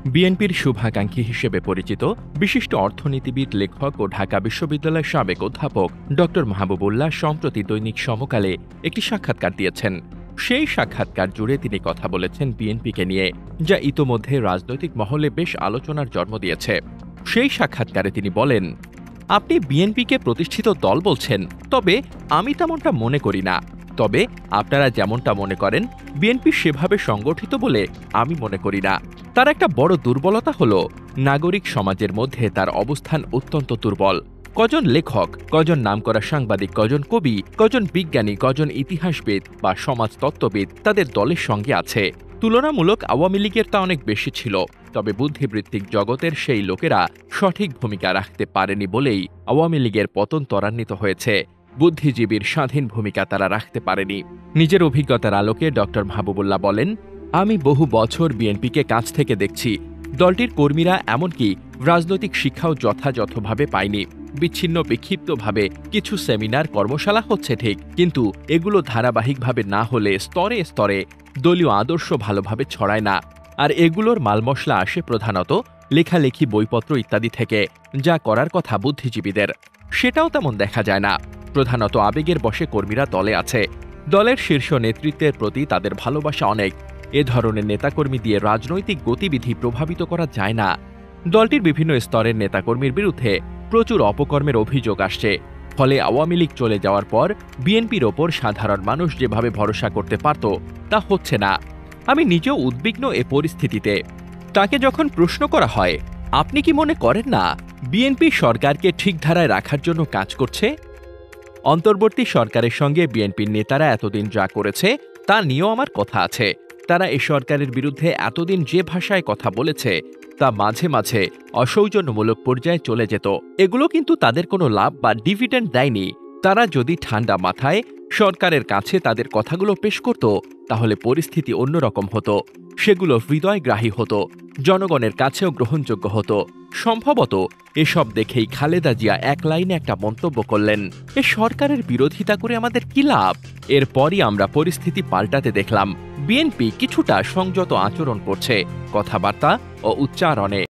বিএনপির শুভাকাঙ্ক্ষী হিসেবে পরিচিত বিশিষ্ট অর্থনীতিবিদ, লেখক ও ঢাকা বিশ্ববিদ্যালয়ের সাবেক অধ্যাপক ড মাহবুবুল্লাহ সম্প্রতি দৈনিক সমকালে একটি সাক্ষাৎকার দিয়েছেন। সেই সাক্ষাৎকার জুড়ে তিনি কথা বলেছেন বিএনপিকে নিয়ে, যা ইতোমধ্যে রাজনৈতিক মহলে বেশ আলোচনার জন্ম দিয়েছে। সেই সাক্ষাৎকারে তিনি বলেন, আপনি বিএনপিকে প্রতিষ্ঠিত দল বলছেন, তবে আমি তেমনটা মনে করি না। তবে আপনারা যেমনটা মনে করেন বিএনপি সেভাবে সংগঠিত বলে আমি মনে করি না। তার একটা বড় দুর্বলতা হলো নাগরিক সমাজের মধ্যে তার অবস্থান অত্যন্ত দুর্বল। কজন লেখক, কজন নামকরা সাংবাদিক, কজন কবি, কজন বিজ্ঞানী, কজন ইতিহাসবিদ বা সমাজতত্ত্ববিদ তাদের দলের সঙ্গে আছে। তুলনামূলক আওয়ামী লীগের তা অনেক বেশি ছিল, তবে বুদ্ধিবৃত্তিক জগতের সেই লোকেরা সঠিক ভূমিকা রাখতে পারেনি বলেই আওয়ামী লীগের পতন ত্বরান্বিত হয়েছে। বুদ্ধিজীবীর স্বাধীন ভূমিকা তারা রাখতে পারেনি। নিজের অভিজ্ঞতার আলোকে ড মাহবুবুল্লাহ বলেন, আমি বহু বছর বিএনপিকে কাছ থেকে দেখছি। দলটির কর্মীরা এমনকি রাজনৈতিক শিক্ষাও যথাযথভাবে পায়নি। বিচ্ছিন্ন বিক্ষিপ্তভাবে কিছু সেমিনার, কর্মশালা হচ্ছে ঠিক, কিন্তু এগুলো ধারাবাহিকভাবে না হলে স্তরে স্তরে দলীয় আদর্শ ভালোভাবে ছড়ায় না। আর এগুলোর মালমশলা আসে প্রধানত লেখালেখি, বইপত্র ইত্যাদি থেকে, যা করার কথা বুদ্ধিজীবীদের, সেটাও তেমন দেখা যায় না। প্রধানত আবেগের বশে কর্মীরা দলে আছে। দলের শীর্ষ নেতৃত্বের প্রতি তাদের ভালোবাসা অনেক। এ ধরনের নেতাকর্মী দিয়ে রাজনৈতিক গতিবিধি প্রভাবিত করা যায় না। দলটির বিভিন্ন স্তরের নেতাকর্মীর বিরুদ্ধে প্রচুর অপকর্মের অভিযোগ আসছে। ফলে আওয়ামী লীগ চলে যাওয়ার পর বিএনপির ওপর সাধারণ মানুষ যেভাবে ভরসা করতে পারত তা হচ্ছে না। আমি নিজেও উদ্বিগ্ন এ পরিস্থিতিতে। তাকে যখন প্রশ্ন করা হয়, আপনি কি মনে করেন না বিএনপি সরকারকে ঠিক ধারায় রাখার জন্য কাজ করছে? অন্তর্বর্তী সরকারের সঙ্গে বিএনপির নেতারা এতদিন যা করেছে তা নিয়েও আমার কথা আছে। তারা এ সরকারের বিরুদ্ধে এতদিন যে ভাষায় কথা বলেছে তা মাঝে মাঝে অসৌজন্যমূলক পর্যায়ে চলে যেত। এগুলো কিন্তু তাদের কোনো লাভ বা ডিভিডেন্ড দেয়নি। তারা যদি ঠান্ডা মাথায় সরকারের কাছে তাদের কথাগুলো পেশ করত, তাহলে পরিস্থিতি অন্যরকম হতো। সেগুলো হৃদয়গ্রাহী হতো, জনগণের কাছেও গ্রহণযোগ্য হতো। সম্ভবত এসব দেখেই খালেদা জিয়া এক লাইনে একটা মন্তব্য করলেন, এ সরকারের বিরোধিতা করে আমাদের কি লাভ? এরপরই আমরা পরিস্থিতি পাল্টাতে দেখলাম। বিএনপি কিছুটা সংযত আচরণ করছে কথাবার্তা ও উচ্চারণে।